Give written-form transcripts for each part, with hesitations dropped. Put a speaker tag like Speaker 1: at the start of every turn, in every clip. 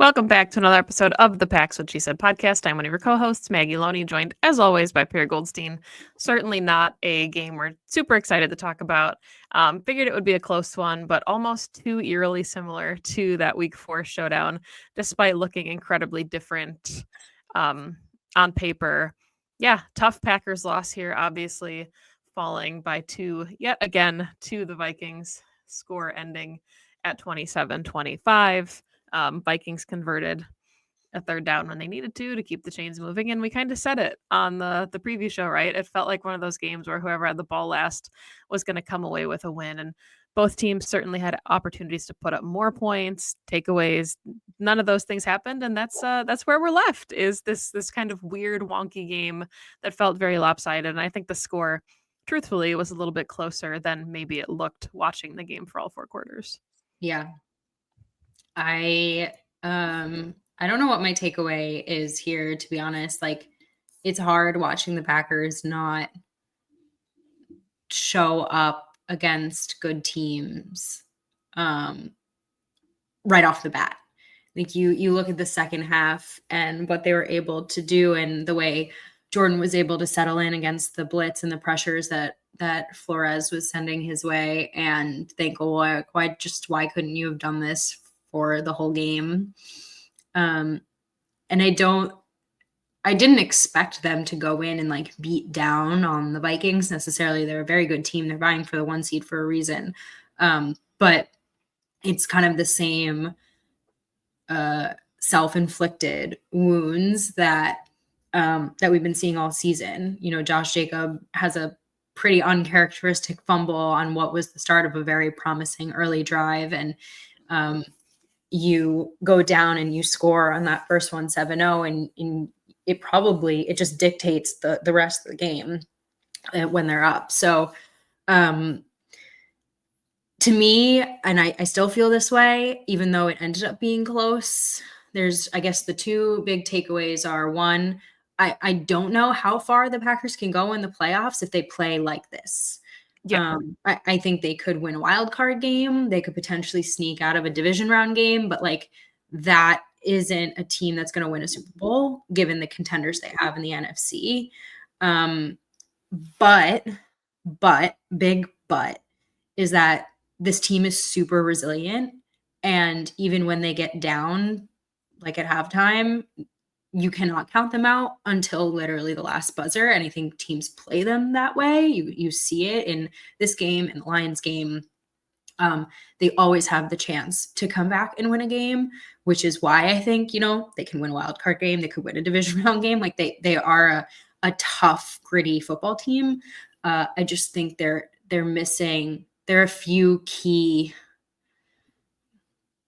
Speaker 1: Welcome back to another episode of the Pax What She Said podcast. I'm one of your co-hosts, Maggie Loney, joined as always by Pierre Goldstein. Certainly not a game we're super excited to talk about. Figured it would be a close one, but almost too eerily similar to that Week 4 showdown, despite looking incredibly different on paper. Yeah, tough Packers loss here, obviously falling by 2 yet again to the Vikings, score ending at 27-25. Vikings converted a third down when they needed to keep the chains moving. And we kind of said it on the preview show, right? It felt like one of those games where whoever had the ball last was going to come away with a win. And both teams certainly had opportunities to put up more points, takeaways. None of those things happened. And that's where we're left, is this kind of weird, wonky game that felt very lopsided. And I think the score, truthfully, was a little bit closer than maybe it looked watching the game for all four quarters.
Speaker 2: Yeah. I don't know what my takeaway is here, to be honest. Like, it's hard watching the Packers not show up against good teams right off the bat. Like, you look at the second half and what they were able to do, and the way Jordan was able to settle in against the blitz and the pressures that Flores was sending his way, and think, why couldn't you have done this for the whole game? And I didn't expect them to go in and like beat down on the Vikings necessarily. They're a very good team. They're vying for the 1 seed for a reason. But it's kind of the same self-inflicted wounds that we've been seeing all season. You know, Josh Jacob has a pretty uncharacteristic fumble on what was the start of a very promising early drive, and you go down and you score on that first one 7-0, and it just dictates the rest of the game when they're up. So to me, and I still feel this way, even though it ended up being close, there's, I guess, the two big takeaways are, one, I don't know how far the Packers can go in the playoffs if they play like this.
Speaker 1: Yeah.
Speaker 2: I think they could win a wild card game. They could potentially sneak out of a division round game, but like, that isn't a team that's going to win a Super Bowl given the contenders they have in the NFC. But big but is that this team is super resilient, and even when they get down, like at halftime, you cannot count them out until literally the last buzzer. And I think teams play them that way. You see it in this game and the Lions game. They always have the chance to come back and win a game, which is why I think, they can win a wild card game. They could win a division round game. Like, they are a tough, gritty football team. I just think they're missing. There are a few key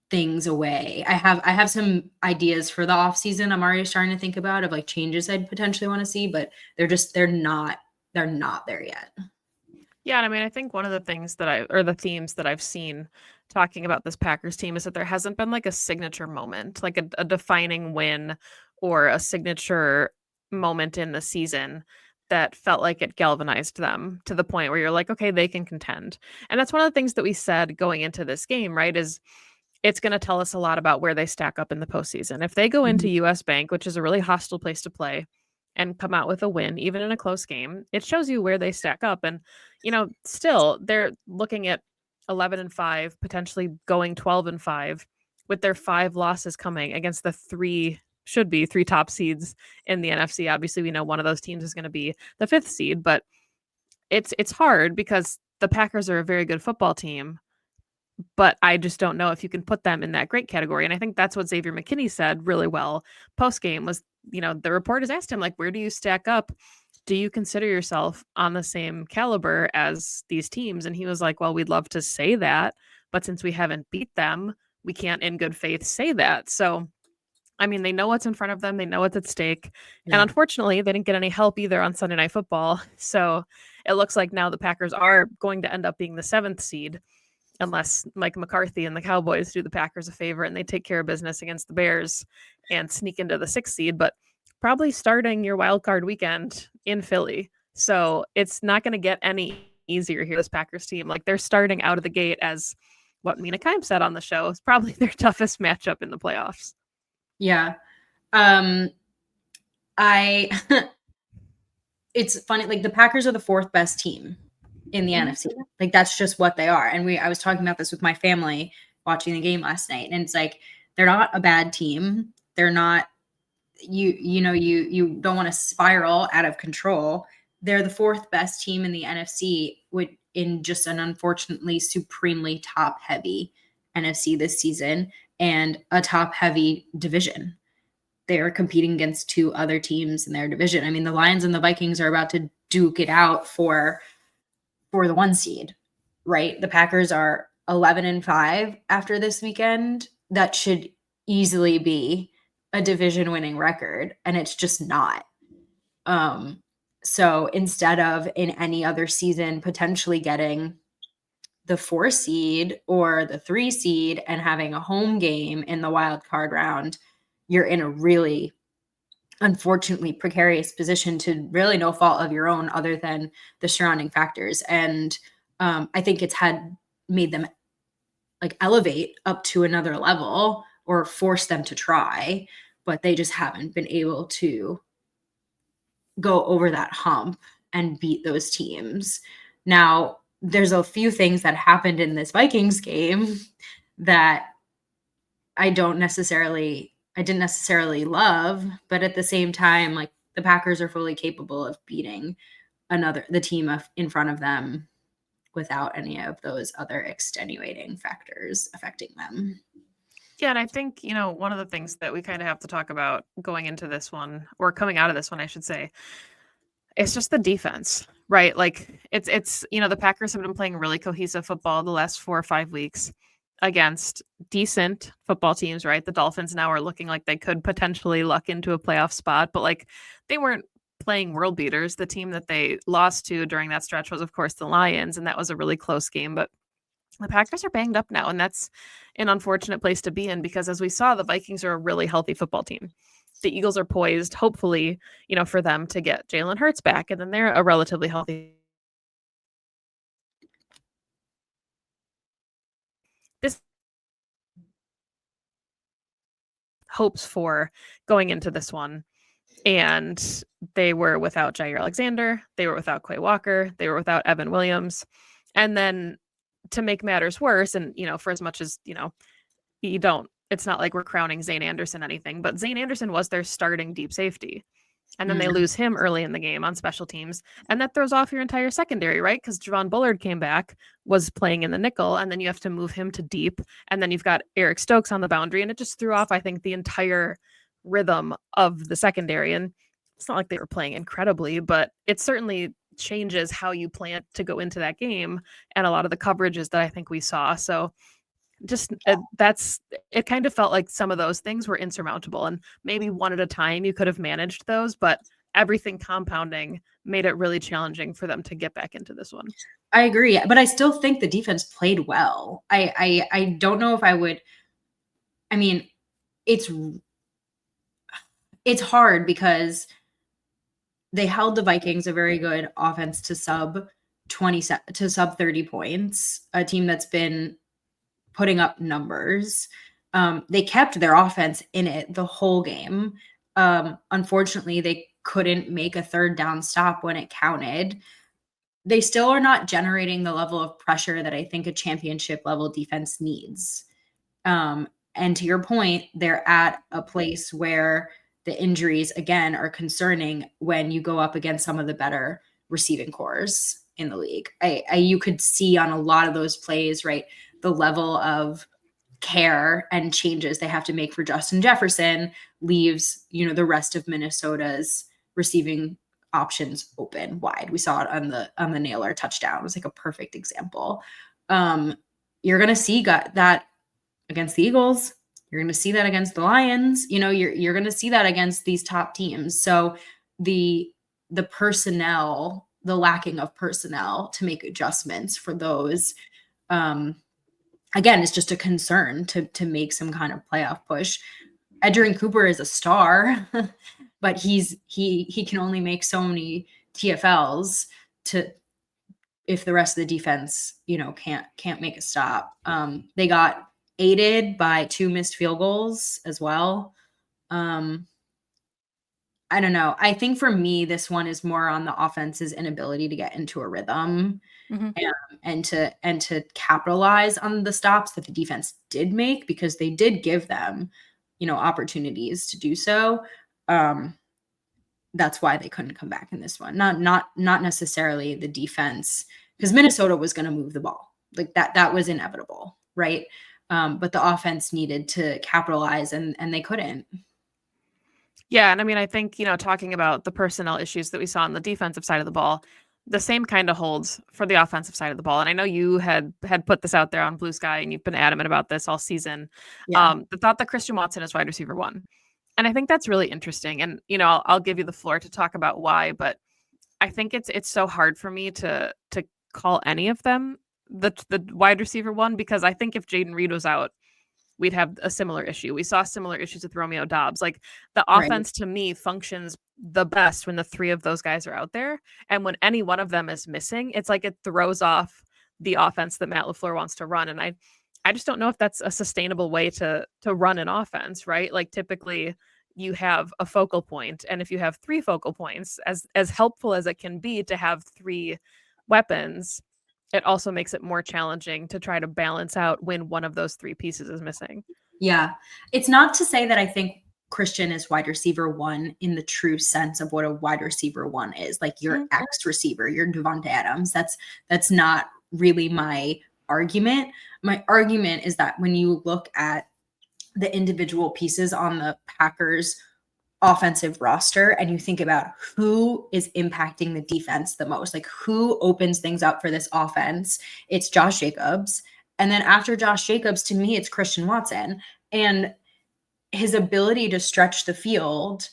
Speaker 2: things away. I have some ideas for the off season. I'm already starting to think about, of like changes I'd potentially want to see, but they're not there yet.
Speaker 1: Yeah, and I mean, I think one of the things the themes that I've seen talking about this Packers team is that there hasn't been like a signature moment, like a defining win or a signature moment in the season that felt like it galvanized them to the point where you're like, okay, they can contend. And that's one of the things that we said going into this game, right, is it's going to tell us a lot about where they stack up in the postseason. If they go into US Bank, which is a really hostile place to play, and come out with a win, even in a close game, it shows you where they stack up. And, still they're looking at 11-5, potentially going 12-5 with their 5 losses coming against the should be three top seeds in the NFC. Obviously, we know one of those teams is going to be the 5th seed, but it's hard because the Packers are a very good football team, but I just don't know if you can put them in that great category. And I think that's what Xavier McKinney said really well post-game was, the reporters asked him, like, where do you stack up? Do you consider yourself on the same caliber as these teams? And he was like, well, we'd love to say that, but since we haven't beat them, we can't in good faith say that. So, I mean, they know what's in front of them. They know what's at stake. Yeah. And unfortunately, they didn't get any help either on Sunday Night Football. So it looks like now the Packers are going to end up being the 7th seed, unless Mike McCarthy and the Cowboys do the Packers a favor and they take care of business against the Bears and sneak into the 6th seed, but probably starting your wild card weekend in Philly. So it's not going to get any easier here, this Packers team. Like, they're starting out of the gate as what Mina Kimes said on the show is probably their toughest matchup in the playoffs.
Speaker 2: Yeah. Um, I it's funny, like the Packers are the fourth best team in the
Speaker 1: Mhm.
Speaker 2: NFC. Like that's just what they are. And I was talking about this with my family watching the game last night, and it's like they're not a bad team. They're not you don't want to spiral out of control. They're the fourth best team in the NFC with in just an unfortunately supremely top heavy NFC this season and a top heavy division. They're competing against two other teams in their division. I mean, the Lions and the Vikings are about to duke it out for the one seed, right? The Packers are 11-5 after this weekend. That should easily be a division winning record, and it's just not. Um, so instead of in any other season potentially getting the 4 seed or the 3 seed and having a home game in the wild card round, you're in a really unfortunately precarious position to really no fault of your own other than the surrounding factors. And I think it's had made them like elevate up to another level or force them to try, but they just haven't been able to go over that hump and beat those teams. Now, there's a few things that happened in this Vikings game that I didn't necessarily love, but at the same time, like the Packers are fully capable of beating the team in front of them without any of those other extenuating factors affecting them.
Speaker 1: Yeah, and I think, one of the things that we kind of have to talk about going into this one, or coming out of this one, I should say, it's just the defense, right? Like the Packers have been playing really cohesive football the last 4 or 5 weeks against decent football teams, right? The Dolphins now are looking like they could potentially luck into a playoff spot, but like they weren't playing world beaters. The team that they lost to during that stretch was of course the Lions, and that was a really close game, but the Packers are banged up now, and that's an unfortunate place to be in because as we saw, the Vikings are a really healthy football team. The Eagles are poised, hopefully, for them to get Jalen Hurts back, and then they're a relatively healthy. This hopes for going into this one, and they were without Jair Alexander, they were without Quay Walker, they were without Evan Williams, and then to make matters worse, and for as much as you don't, it's not like we're crowning Zane Anderson anything, but Zane Anderson was their starting deep safety. And then they
Speaker 2: Mm.
Speaker 1: lose him early in the game on special teams. And that throws off your entire secondary, right? Because Javon Bullard came back, was playing in the nickel, and then you have to move him to deep. And then you've got Eric Stokes on the boundary. And it just threw off, I think, the entire rhythm of the secondary. And it's not like they were playing incredibly, but it certainly changes how you plan to go into that game and a lot of the coverages that I think we saw. So just that's it kind of felt like some of those things were insurmountable and maybe one at a time you could have managed those, but everything compounding made it really challenging for them to get back into this one.
Speaker 2: I agree, but I still think the defense played well. I don't know if I would. I mean, it's it's hard because they held the Vikings a very good offense to sub 20 to sub 30 points, a team that's been putting up numbers. They kept their offense in it the whole game. Unfortunately, they couldn't make a third down stop when it counted. They still are not generating the level of pressure that I think a championship level defense needs. And to your point, they're at a place where the injuries again are concerning when you go up against some of the better receiving cores in the league. You could see on a lot of those plays, right, the level of care and changes they have to make for Justin Jefferson leaves, the rest of Minnesota's receiving options open wide. We saw it on the Naylor touchdown. It was like a perfect example. You're going to see that against the Eagles. You're going to see that against the Lions. You're going to see that against these top teams. So the personnel, the lacking of personnel to make adjustments for those, again, is just a concern to make some kind of playoff push. Edgerrin Cooper is a star, but he can only make so many TFLs to if the rest of the defense, can't make a stop. They got aided by 2 missed field goals as well. Um, I don't know. I think for me, this one is more on the offense's inability to get into a rhythm
Speaker 1: Mhm.
Speaker 2: and to capitalize on the stops that the defense did make because they did give them, opportunities to do so. Um, that's why they couldn't come back in this one. Not necessarily the defense, because Minnesota was going to move the ball. Like that was inevitable, right? But the offense needed to capitalize and they couldn't.
Speaker 1: Yeah, and I mean, I think, talking about the personnel issues that we saw on the defensive side of the ball, the same kind of holds for the offensive side of the ball. And I know you had put this out there on Blue Sky, and you've been adamant about this all season.
Speaker 2: Yeah,
Speaker 1: The thought that Christian Watson is wide receiver one, and I think that's really interesting. And I'll give you the floor to talk about why, but I think it's so hard for me to call any of them the wide receiver one because I think if Jaden Reed was out, we'd have a similar issue. We saw similar issues with Romeo Dobbs. Like the
Speaker 2: right.
Speaker 1: offense to me functions the best when the three of those guys are out there. And when any one of them is missing, it's like it throws off the offense that Matt LaFleur wants to run. And I just don't know if that's a sustainable way to run an offense, right? Like typically you have a focal point, and if you have three focal points, as helpful as it can be to have three weapons, it also makes it more challenging to try to balance out when one of those three pieces is missing.
Speaker 2: Yeah. It's not to say that I think Christian is wide receiver one in the true sense of what a wide receiver one is. Like your
Speaker 1: Mhm.
Speaker 2: X receiver, your Devonta Adams. That's not really my argument. My argument is that when you look at the individual pieces on the Packers offensive roster and you think about who is impacting the defense the most, like who opens things up for this offense, it's Josh Jacobs. And then after Josh Jacobs, to me, it's Christian Watson. And his ability to stretch the field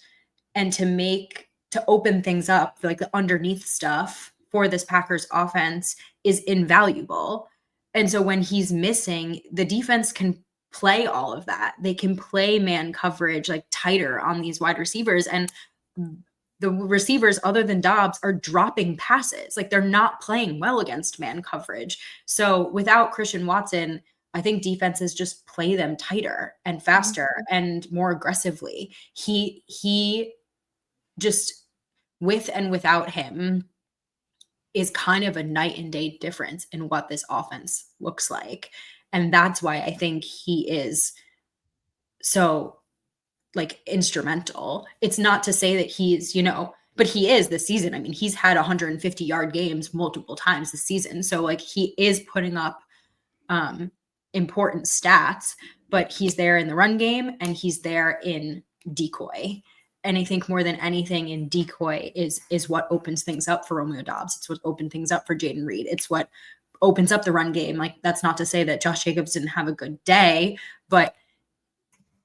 Speaker 2: and to open things up, like the underneath stuff for this Packers offense is invaluable. And so when he's missing, the defense can play all of that. They can play man coverage like tighter on these wide receivers. And the receivers, other than Dobbs, are dropping passes. Like they're not playing well against man coverage. So without Christian Watson, I think defenses just play them tighter and
Speaker 1: Mhm.
Speaker 2: faster and more aggressively. He just, with and without him, is kind of a night and day difference in what this offense looks like. And that's why I think he is so like instrumental. It's not to say that he's, but he is this season. I mean, he's had 150-yard games multiple times this season. So like he is putting up um important stats, but he's there in the run game and he's there in decoy. And I think more than anything in decoy is what opens things up for Romeo Dobbs. It's what opened things up for Jaden Reed. It's what opens up the run game. Like that's not to say that Josh Jacobs didn't have a good day, but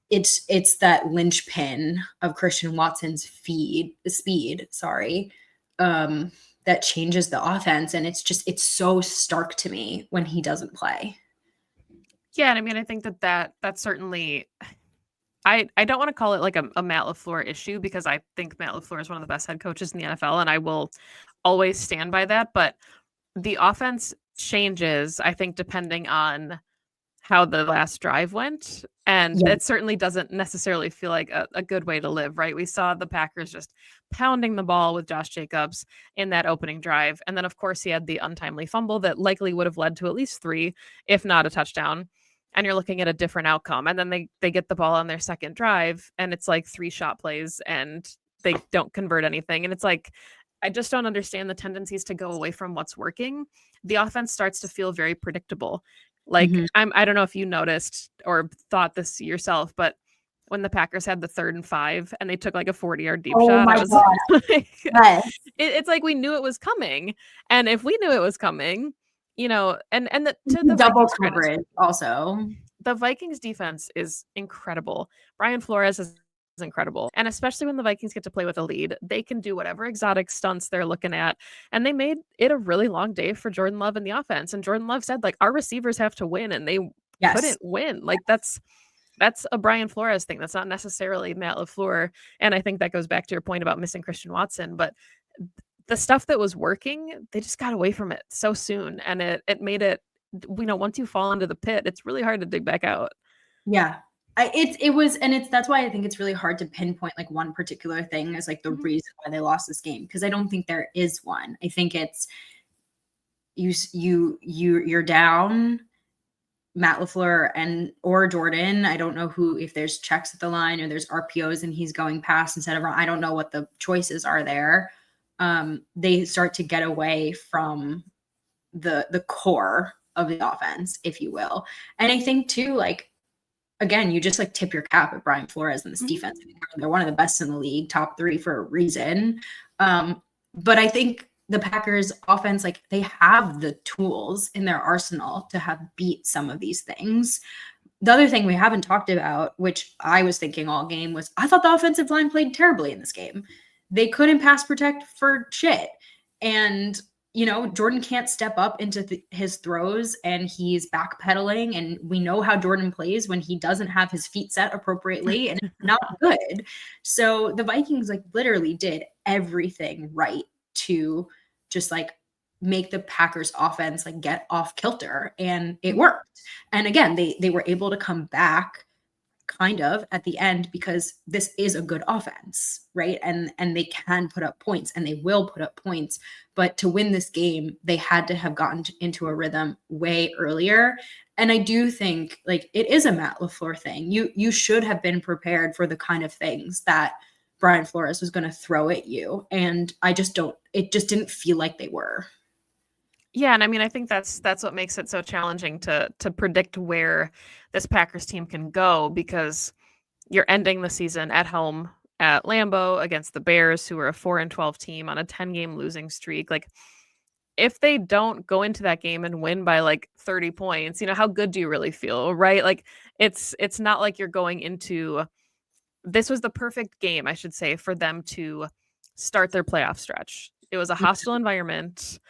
Speaker 2: it's that linchpin of Christian Watson's speed, sorry, that changes the offense. And it's so stark to me when he doesn't play.
Speaker 1: Yeah, and I mean, I think that's certainly. I don't want to call it like a Matt LaFleur issue because I think Matt LaFleur is one of the best head coaches in the NFL, and I will always stand by that. But the offense changes, I think, depending on how the last drive went. And
Speaker 2: Yeah.
Speaker 1: it certainly doesn't necessarily feel like a good way to live, right? We saw the Packers just pounding the ball with Josh Jacobs in that opening drive. And then, of course, he had the untimely fumble that likely would have led to at least three, if not a touchdown. And you're looking at a different outcome. And then they get the ball on their second drive, and it's like three shot plays, and they don't convert anything. And it's like, I just don't understand the tendencies to go away from what's working. The offense starts to feel very predictable. Like
Speaker 2: Mhm.
Speaker 1: I don't know if you noticed or thought this yourself, but when the Packers had the 3rd and 5 and they took like a 40-yard deep
Speaker 2: Oh
Speaker 1: shot, I
Speaker 2: my
Speaker 1: was
Speaker 2: god,
Speaker 1: like,
Speaker 2: yes.
Speaker 1: it's like we knew it was coming. And if we knew it was coming, and to the
Speaker 2: Double
Speaker 1: Vikings credit,
Speaker 2: coverage also.
Speaker 1: the Vikings defense is incredible. Brian Flores is incredible. And especially when the Vikings get to play with a lead, they can do whatever exotic stunts they're looking at. And they made it a really long day for Jordan Love and the offense. And Jordan Love said, like, our receivers have to win, and they
Speaker 2: Yes.
Speaker 1: couldn't win. Like that's a Brian Flores thing. That's not necessarily Matt LaFleur. And I think that goes back to your point about missing Christian Watson. But the stuff that was working, they just got away from it so soon. And it made it, once you fall into the pit, it's really hard to dig back out.
Speaker 2: Yeah. It was, and that's why I think it's really hard to pinpoint like one particular thing as like the
Speaker 1: Mhm.
Speaker 2: reason why they lost this game, because I don't think there is one. I think it's you're down Matt LaFleur and or Jordan. I don't know who, if there's checks at the line or there's RPOs and he's going past instead of run. I don't know what the choices are there. They start to get away from the core of the offense, if you will. And I think too, like, again, you just like tip your cap at Brian Flores and this
Speaker 1: Mhm.
Speaker 2: defense. I mean, they're one of the best in the league, top 3 for a reason. But I think the Packers offense, like, they have the tools in their arsenal to have beat some of these things. The other thing we haven't talked about, which I was thinking all game, was I thought the offensive line played terribly in this game. They couldn't pass protect for shit. And, Jordan can't step up into his throws and he's backpedaling. And we know how Jordan plays when he doesn't have his feet set appropriately and it's not good. So the Vikings, like, literally did everything right to just like make the Packers offense like get off kilter, and it
Speaker 1: Mhm.
Speaker 2: worked. And again, they were able to come back kind of at the end because this is a good offense, right? And they can put up points and they will put up points, but to win this game, they had to have gotten into a rhythm way earlier. And I do think like it is a Matt LaFleur thing. You should have been prepared for the kind of things that Brian Flores was going to throw at you, and I just don't. It just didn't feel like they were.
Speaker 1: Yeah, and I mean, I think that's what makes it so challenging to predict where this Packers team can go, because you're ending the season at home at Lambeau against the Bears, who are a 4-12 team on a 10-game losing streak. Like, if they don't go into that game and win by like 30 points, how good do you really feel, right? Like, it's not like you're going into this was the perfect game, I should say, for them to start their playoff stretch. It was a hostile environment.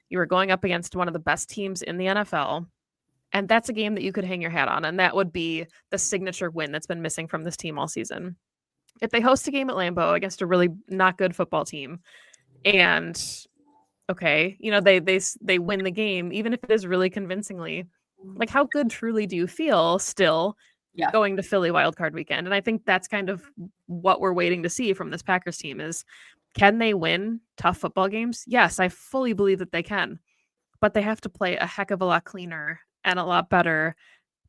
Speaker 1: You were going up against one of the best teams in the NFL. And that's a game that you could hang your hat on. And that would be the signature win that's been missing from this team all season. If they host a game at Lambeau against a really not good football team, and okay, they win the game, even if it is really convincingly, like, how good truly do you feel still
Speaker 2: Yeah.
Speaker 1: going to Philly wildcard weekend? And I think that's kind of what we're waiting to see from this Packers team is, can they win tough football games? Yes, I fully believe that they can, but they have to play a heck of a lot cleaner and a lot better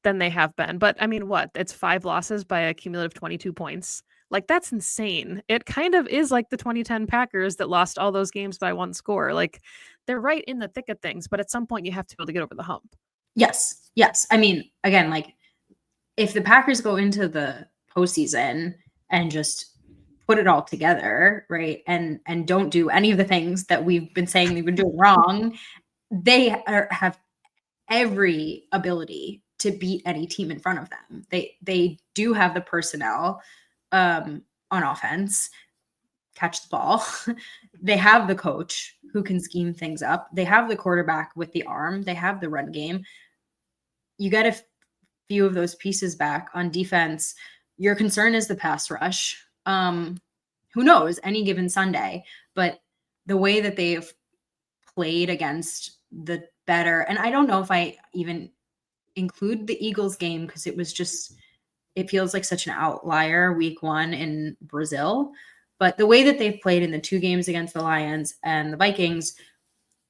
Speaker 1: than they have been. But I mean, what? It's 5 losses by a cumulative 22 points. Like, that's insane. It kind of is like the 2010 Packers that lost all those games by 1 score. Like, they're right in the thick of things, but at some point you have to be able to get over the hump.
Speaker 2: Yes. Yes. I mean, again, like, if the Packers go into the postseason and just put it all together, right, and don't do any of the things that we've been saying they've been doing wrong, have every ability to beat any team in front of them. They do have the personnel on offense, catch the ball. They have the coach who can scheme things up. They have the quarterback with the arm. They have the run game. You got a few of those pieces back on defense. Your concern is the pass rush. Who knows, any given Sunday, but the way that they've played against the better, and I don't know if I even include the Eagles game because it feels like such an outlier week 1 in Brazil. But the way that they've played in the 2 games against the Lions and the Vikings,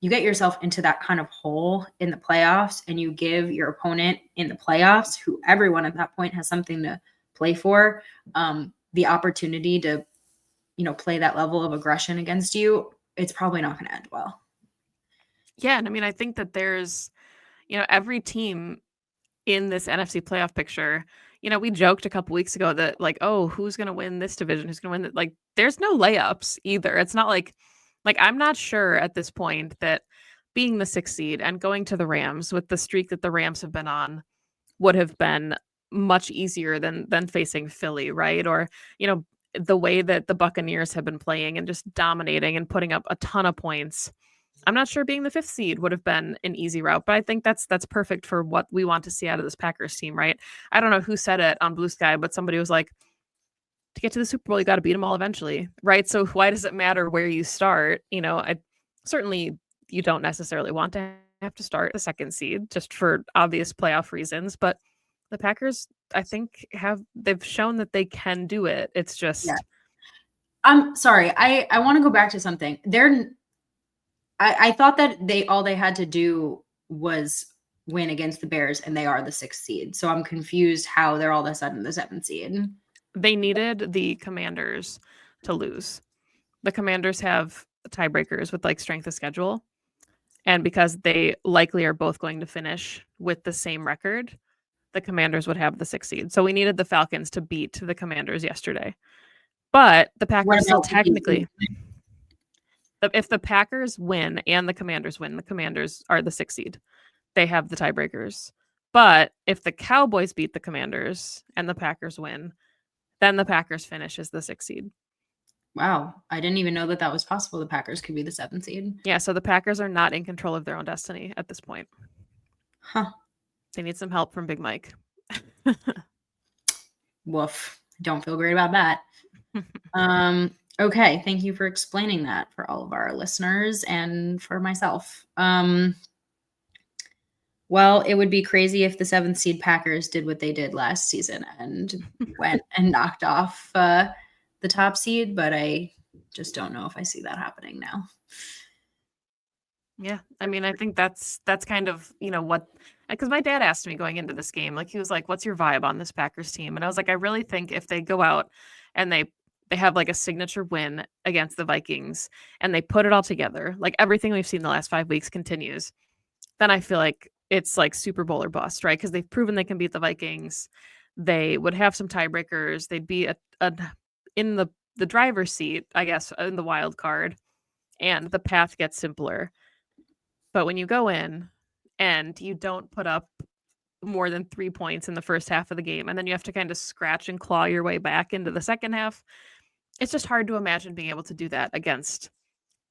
Speaker 2: you get yourself into that kind of hole in the playoffs, and you give your opponent in the playoffs, who everyone at that point has something to play for, the opportunity to, play that level of aggression against you. It's probably not going to end well.
Speaker 1: Yeah, and I mean, I think that there's, every team in this NFC playoff picture, we joked a couple weeks ago that, like, oh, who's going to win this division? Who's going to win that? Like, there's no layups either. It's not like I'm not sure at this point that being the 6th seed and going to the Rams with the streak that the Rams have been on would have been much easier than facing Philly, right? Or, the way that the Buccaneers have been playing and just dominating and putting up a ton of points. I'm not sure being the 5th seed would have been an easy route, but I think that's perfect for what we want to see out of this Packers team, right? I don't know who said it on Blue Sky, but somebody was like, to get to the Super Bowl, you got to beat them all eventually, right? So why does it matter where you start? I certainly, you don't necessarily want to have to start the 2nd seed just for obvious playoff reasons, but The Packers, I think, they've shown that they can do it. It's
Speaker 2: Yeah.
Speaker 1: just
Speaker 2: I'm sorry. I want to go back to something. I thought that all they had to do was win against the Bears, and they are the 6th seed. So I'm confused how they're all of a sudden the 7th seed.
Speaker 1: they needed the Commanders to lose. The Commanders have tiebreakers with like strength of schedule. And because they likely are both going to finish with the same record, the Commanders would have the 6th seed. So we needed the Falcons to beat the Commanders yesterday. But the
Speaker 2: What
Speaker 1: Packers still
Speaker 2: about
Speaker 1: technically, if the Packers win and the Commanders win, the Commanders are the 6th seed. They have the tiebreakers. But if the Cowboys beat the Commanders and the Packers win, then the Packers finish as the 6th seed.
Speaker 2: Wow, I didn't even know that that was possible. The Packers could be the 7th seed.
Speaker 1: Yeah, so the Packers are not in control of their own destiny at this point.
Speaker 2: Huh.
Speaker 1: They need some help from Big Mike.
Speaker 2: Woof. Don't feel great about that. Okay, thank you for explaining that for all of our listeners and for myself. Well, it would be crazy if the 7th seed Packers did what they did last season and went and knocked off the top seed, but I just don't know if I see that happening now.
Speaker 1: Yeah, I mean, I think that's kind of, what, because my dad asked me going into this game, like he was like, "What's your vibe on this Packers team?" And I was like, "I really think if they go out and they have like a signature win against the Vikings and they put it all together, like everything we've seen the last 5 weeks continues, then I feel like it's like Super Bowl or bust, right? Because they've proven they can beat the Vikings. They would have some tiebreakers. They'd be in the driver's seat, I guess, in the wild card, and the path gets simpler. But when you go in and you don't put up more than 3 points in the first half of the game, and then you have to kind of scratch and claw your way back into the second half, it's just hard to imagine being able to do that against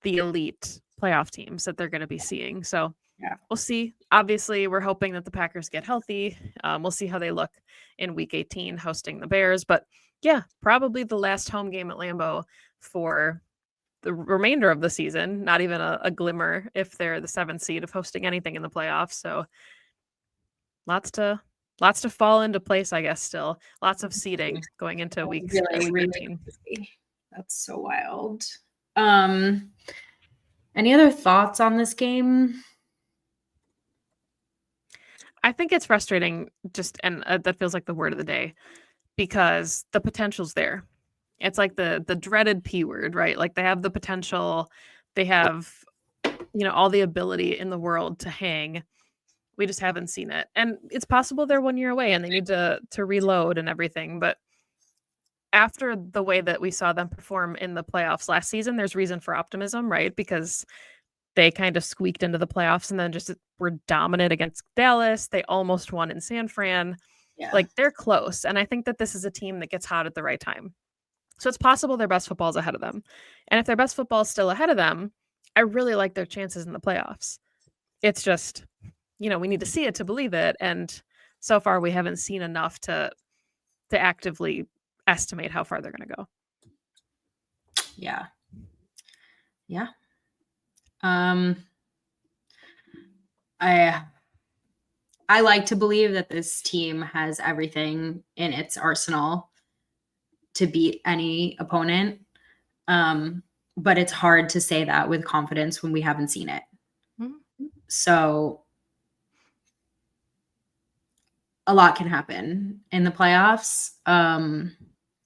Speaker 1: the elite playoff teams that they're going to be seeing. So
Speaker 2: Yeah.
Speaker 1: we'll see. Obviously, we're hoping that the Packers get healthy. We'll see how they look in Week 18 hosting the Bears. But yeah, probably the last home game at Lambeau for the remainder of the season. Not even a glimmer if they're the 7th seed of hosting anything in the playoffs. So lots to fall into place, I guess. Still, lots of seeding going into week
Speaker 2: Really,
Speaker 1: 18.
Speaker 2: crazy. That's so wild. Any other thoughts on this game?
Speaker 1: I think it's frustrating, and that feels like the word of the day, because the potential's there. It's like the dreaded P word, right? Like they have the potential, they have all the ability in the world to hang. We just haven't seen it. And it's possible they're 1 year away and they need to reload and everything, but after the way that we saw them perform in the playoffs last season, there's reason for optimism, right? Because they kind of squeaked into the playoffs and then just were dominant against Dallas. They almost won in San Fran.
Speaker 2: Yeah.
Speaker 1: Like they're close. And I think that this is a team that gets hot at the right time. So it's possible their best football is ahead of them. And if their best football is still ahead of them, I really like their chances in the playoffs. It's just, we need to see it to believe it. And so far we haven't seen enough to actively estimate how far they're going to go.
Speaker 2: Yeah. Yeah. I like to believe that this team has everything in its arsenal to beat any opponent. But it's hard to say that with confidence when we haven't seen it.
Speaker 1: Mm-hmm.
Speaker 2: So a lot can happen in the playoffs.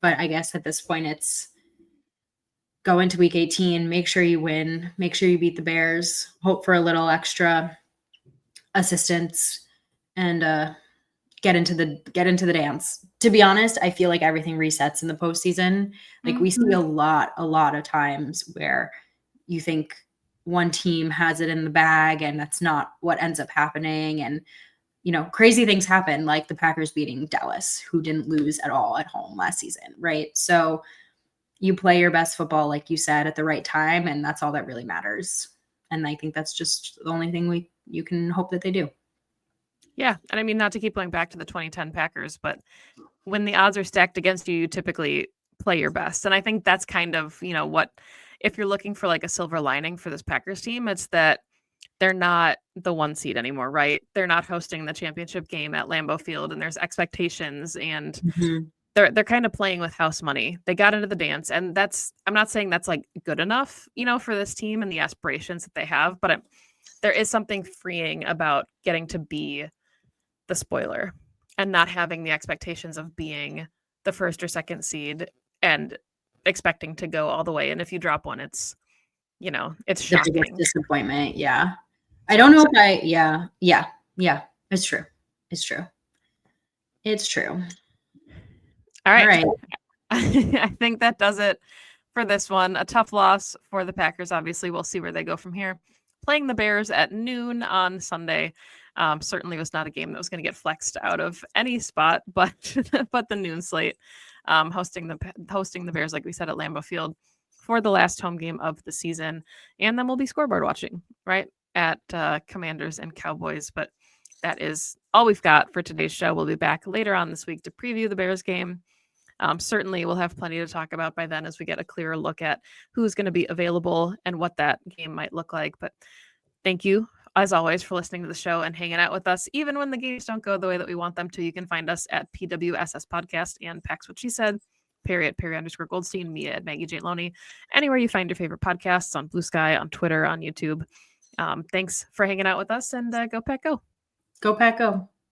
Speaker 2: But I guess at this point it's go into week 18, make sure you win, make sure you beat the Bears, hope for a little extra assistance, and get into the dance. To be honest, I feel like everything resets in the postseason. Like we see a lot of times where you think one team has it in the bag and that's not what ends up happening. And crazy things happen, like the Packers beating Dallas, who didn't lose at all at home last season, right? So you play your best football, like you said, at the right time, and that's all that really matters. And I think that's just the only thing you can hope that they do.
Speaker 1: Yeah, and I mean, not to keep going back to the 2010 Packers, but when the odds are stacked against you, you typically play your best. And I think that's kind of, what, if you're looking for like a silver lining for this Packers team, it's that they're not the 1 seed anymore, right? They're not hosting the championship game at Lambeau Field, and there's expectations, and
Speaker 2: Mhm.
Speaker 1: they're kind of playing with house money. They got into the dance, and that's I'm not saying that's, like, good enough, for this team and the aspirations that they have, but there is something freeing about getting to be the spoiler and not having the expectations of being the 1st or 2nd seed and expecting to go all the way, and if you drop one, it's
Speaker 2: The biggest
Speaker 1: shocking.
Speaker 2: disappointment, yeah. I don't
Speaker 1: So
Speaker 2: know if yeah, it's true. It's true. It's true.
Speaker 1: all
Speaker 2: All
Speaker 1: right.
Speaker 2: right.
Speaker 1: I think that does it for this one. A tough loss for the Packers. Obviously, we'll see where they go from here. Playing the Bears at noon on Sunday certainly was not a game that was going to get flexed out of any spot, but but the noon slate hosting the Bears, like we said, at Lambeau Field for the last home game of the season, and then we'll be scoreboard watching right at Commanders and Cowboys. But that is all we've got for today's show. We'll be back later on this week to preview the Bears game. Certainly, we'll have plenty to talk about by then as we get a clearer look at who's going to be available and what that game might look like. But thank you, as always, for listening to the show and hanging out with us. Even when the games don't go the way that we want them to, you can find us at PWSS Podcast and Pax What She Said, Perry_Goldstein, me at Maggie J. Loney, anywhere you find your favorite podcasts, on Blue Sky, on Twitter, on YouTube. Thanks for hanging out with us, and go Pack Go.
Speaker 2: Go Pack Go.